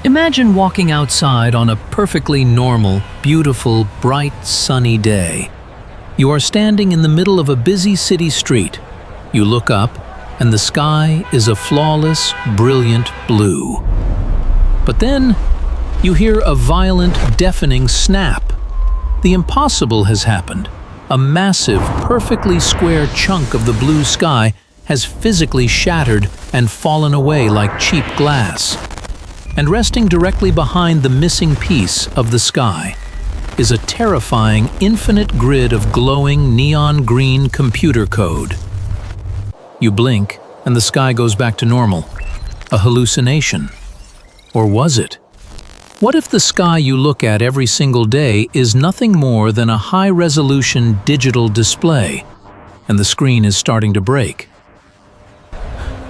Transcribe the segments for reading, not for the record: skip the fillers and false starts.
Imagine walking outside on a perfectly normal, beautiful, bright, sunny day. You are standing in the middle of a busy city street. You look up, and the sky is a flawless, brilliant blue. But then, you hear a violent, deafening snap. The impossible has happened. A massive, perfectly square chunk of the blue sky has physically shattered and fallen away like cheap glass. And resting directly behind the missing piece of the sky is a terrifying, infinite grid of glowing neon green computer code. You blink, and the sky goes back to normal. A hallucination. Or was it? What if the sky you look at every single day is nothing more than a high-resolution digital display, and the screen is starting to break?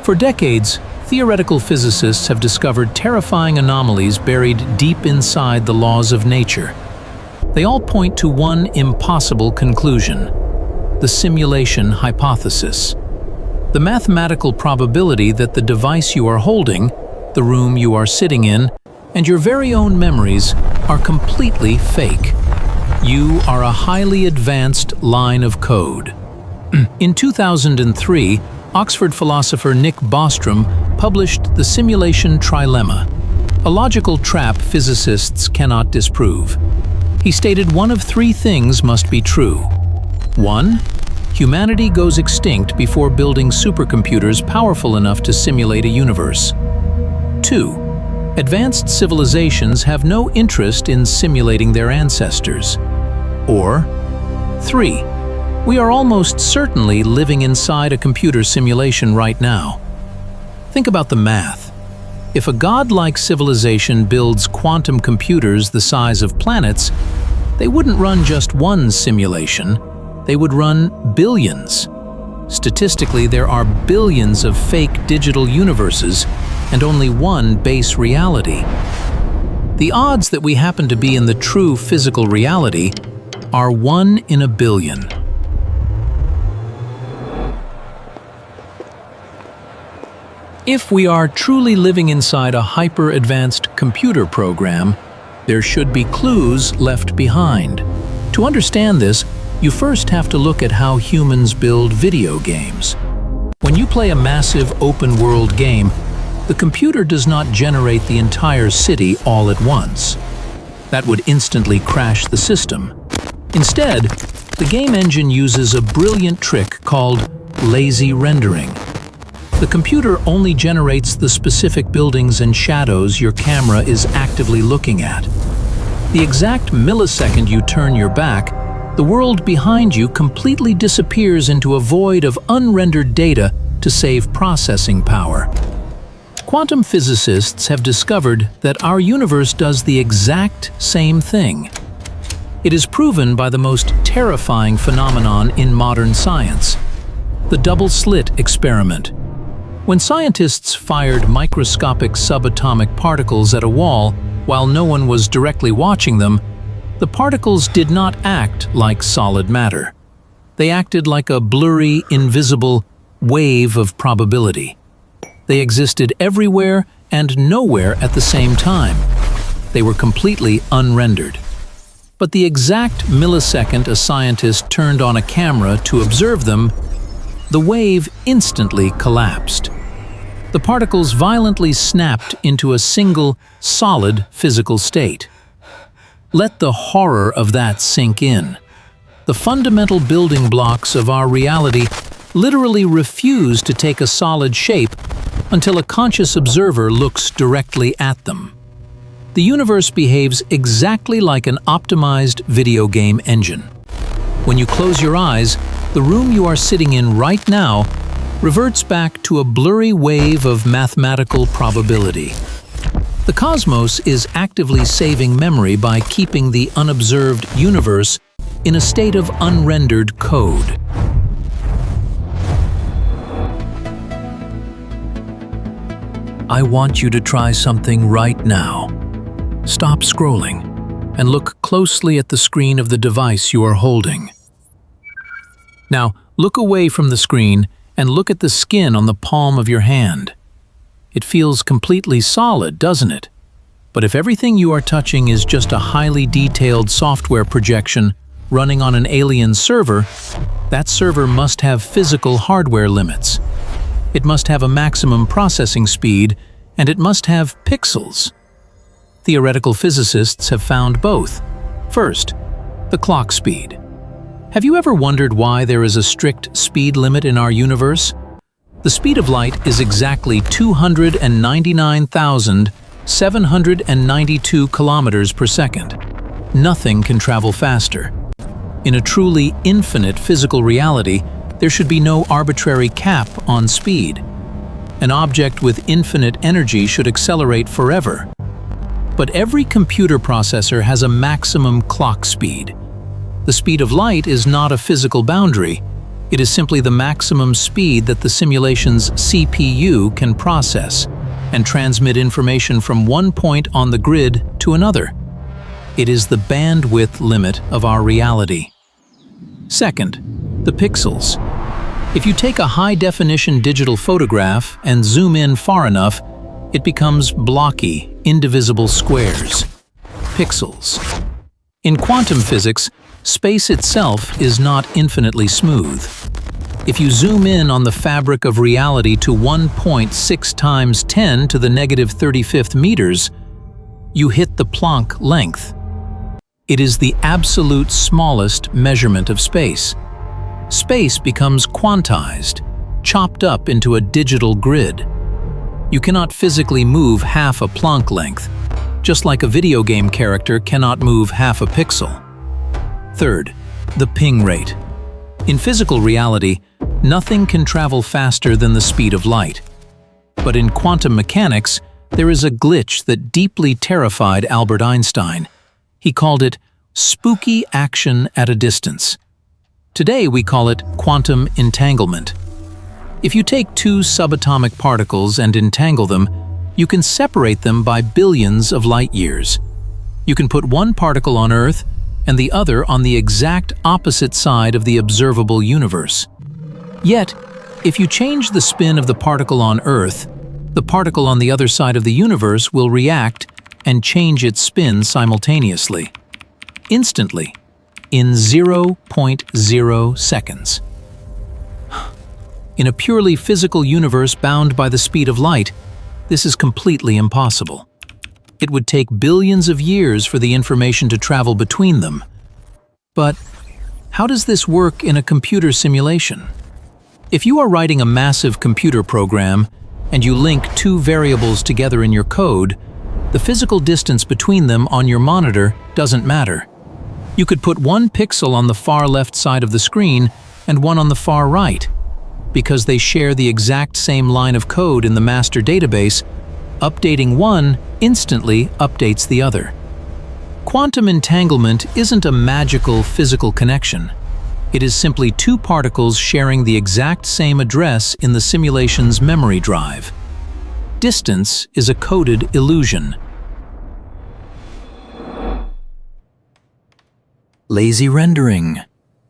For decades, theoretical physicists have discovered terrifying anomalies buried deep inside the laws of nature. They all point to one impossible conclusion: the simulation hypothesis. The mathematical probability that the device you are holding, the room you are sitting in, and your very own memories are completely fake. You are a highly advanced line of code. In 2003, Oxford philosopher Nick Bostrom published the Simulation Trilemma, a logical trap physicists cannot disprove. He stated one of three things must be true. 1. Humanity goes extinct before building supercomputers powerful enough to simulate a universe. 2. Advanced civilizations have no interest in simulating their ancestors. Or 3. We are almost certainly living inside a computer simulation right now. Think about the math. If a godlike civilization builds quantum computers the size of planets, they wouldn't run just one simulation, they would run billions. Statistically, there are billions of fake digital universes and only one base reality. The odds that we happen to be in the true physical reality are 1 in a billion. If we are truly living inside a hyper-advanced computer program, there should be clues left behind. To understand this, you first have to look at how humans build video games. When you play a massive open-world game, the computer does not generate the entire city all at once. That would instantly crash the system. Instead, the game engine uses a brilliant trick called lazy rendering. The computer only generates the specific buildings and shadows your camera is actively looking at. The exact millisecond you turn your back, the world behind you completely disappears into a void of unrendered data to save processing power. Quantum physicists have discovered that our universe does the exact same thing. It is proven by the most terrifying phenomenon in modern science: the Double-Slit Experiment. When scientists fired microscopic subatomic particles at a wall while no one was directly watching them, the particles did not act like solid matter. They acted like a blurry, invisible wave of probability. They existed everywhere and nowhere at the same time. They were completely unrendered. But the exact millisecond a scientist turned on a camera to observe them, the wave instantly collapsed. The particles violently snapped into a single, solid physical state. Let the horror of that sink in. The fundamental building blocks of our reality literally refuse to take a solid shape until a conscious observer looks directly at them. The universe behaves exactly like an optimized video game engine. When you close your eyes, the room you are sitting in right now reverts back to a blurry wave of mathematical probability. The cosmos is actively saving memory by keeping the unobserved universe in a state of unrendered code. I want you to try something right now. Stop scrolling and look closely at the screen of the device you are holding. Now, look away from the screen and look at the skin on the palm of your hand. It feels completely solid, doesn't it? But if everything you are touching is just a highly detailed software projection running on an alien server, that server must have physical hardware limits. It must have a maximum processing speed, and it must have pixels. Theoretical physicists have found both. First, the clock speed. Have you ever wondered why there is a strict speed limit in our universe? The speed of light is exactly 299,792 kilometers per second. Nothing can travel faster. In a truly infinite physical reality, there should be no arbitrary cap on speed. An object with infinite energy should accelerate forever. But every computer processor has a maximum clock speed. The speed of light is not a physical boundary. It is simply the maximum speed that the simulation's CPU can process and transmit information from one point on the grid to another. It is the bandwidth limit of our reality. Second, the pixels. If you take a high-definition digital photograph and zoom in far enough, it becomes blocky, indivisible squares. Pixels. In quantum physics, space itself is not infinitely smooth. If you zoom in on the fabric of reality to 1.6 times 10 to the negative 35th meters, you hit the Planck length. It is the absolute smallest measurement of space. Space becomes quantized, chopped up into a digital grid. You cannot physically move half a Planck length, just like a video game character cannot move half a pixel. Third, the ping rate. In physical reality, nothing can travel faster than the speed of light. But in quantum mechanics, there is a glitch that deeply terrified Albert Einstein. He called it spooky action at a distance. Today we call it quantum entanglement. If you take two subatomic particles and entangle them, you can separate them by billions of light years. You can put one particle on Earth and the other on the exact opposite side of the observable universe. Yet, if you change the spin of the particle on Earth, the particle on the other side of the universe will react and change its spin simultaneously. Instantly, in 0.0 seconds. In a purely physical universe bound by the speed of light, this is completely impossible. It would take billions of years for the information to travel between them. But how does this work in a computer simulation? If you are writing a massive computer program and you link two variables together in your code, the physical distance between them on your monitor doesn't matter. You could put one pixel on the far left side of the screen and one on the far right. Because they share the exact same line of code in the master database, updating one instantly updates the other. Quantum entanglement isn't a magical physical connection. It is simply two particles sharing the exact same address in the simulation's memory drive. Distance is a coded illusion. Lazy rendering.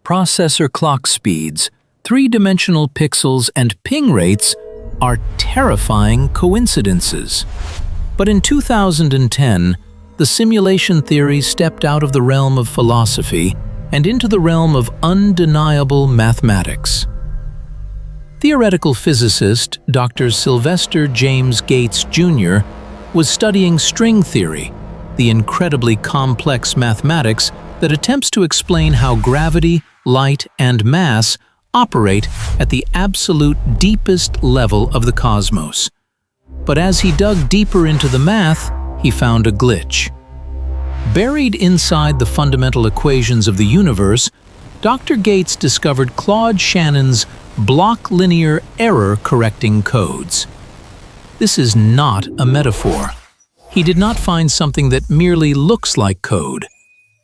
Processor clock speeds, three-dimensional pixels, and ping rates are terrifying coincidences. But in 2010, the simulation theory stepped out of the realm of philosophy and into the realm of undeniable mathematics. Theoretical physicist Dr. Sylvester James Gates, Jr. was studying string theory, the incredibly complex mathematics that attempts to explain how gravity, light, and mass operate at the absolute deepest level of the cosmos. But as he dug deeper into the math, he found a glitch. Buried inside the fundamental equations of the universe, Dr. Gates discovered Claude Shannon's block linear error correcting codes. This is not a metaphor. He did not find something that merely looks like code.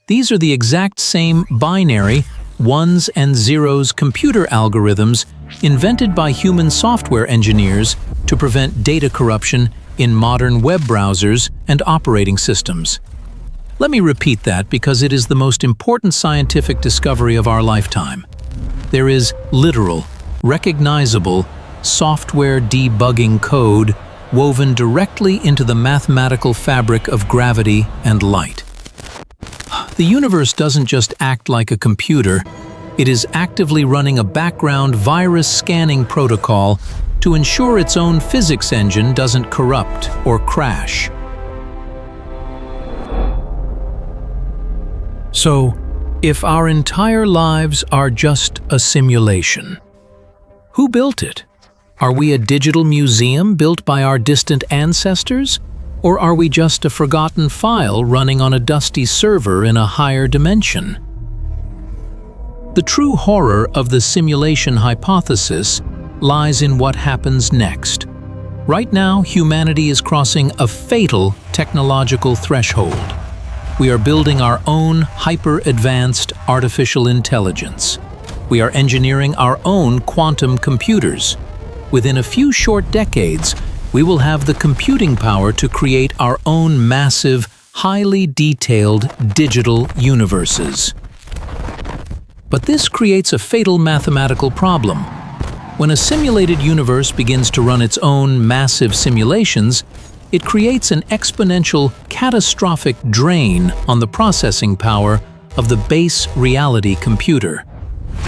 These are the exact same binary, ones and zeros computer algorithms invented by human software engineers to prevent data corruption in modern web browsers and operating systems. Let me repeat that because it is the most important scientific discovery of our lifetime. There is literal, recognizable, software debugging code woven directly into the mathematical fabric of gravity and light. The universe doesn't just act like a computer, it is actively running a background virus scanning protocol to ensure its own physics engine doesn't corrupt or crash. So, if our entire lives are just a simulation, who built it? Are we a digital museum built by our distant ancestors? Or are we just a forgotten file running on a dusty server in a higher dimension? The true horror of the simulation hypothesis lies in what happens next. Right now, humanity is crossing a fatal technological threshold. We are building our own hyper-advanced artificial intelligence. We are engineering our own quantum computers. Within a few short decades, we will have the computing power to create our own massive, highly detailed digital universes. But this creates a fatal mathematical problem. When a simulated universe begins to run its own massive simulations, it creates an exponential, catastrophic drain on the processing power of the base reality computer.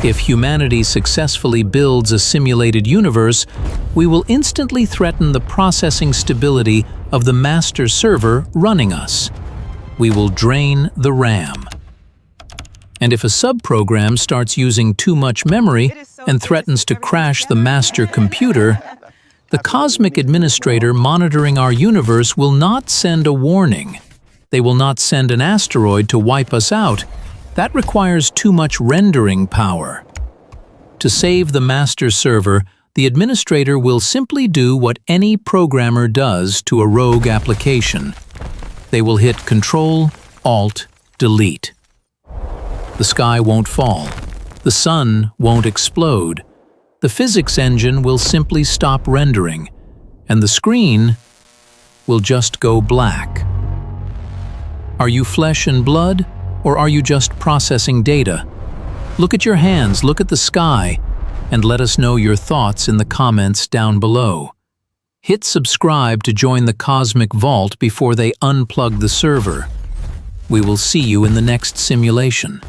If humanity successfully builds a simulated universe, we will instantly threaten the processing stability of the master server running us. We will drain the RAM. And if a subprogram starts using too much memory and threatens to crash the master computer, the cosmic administrator monitoring our universe will not send a warning. They will not send an asteroid to wipe us out. That requires too much rendering power. To save the master server, the administrator will simply do what any programmer does to a rogue application. They will hit CTRL+ALT+DEL. The sky won't fall. The sun won't explode. The physics engine will simply stop rendering, and the screen will just go black. Are you flesh and blood, or are you just processing data? Look at your hands, look at the sky, and let us know your thoughts in the comments down below. Hit subscribe to join the Cosmic Vault before they unplug the server. We will see you in the next simulation.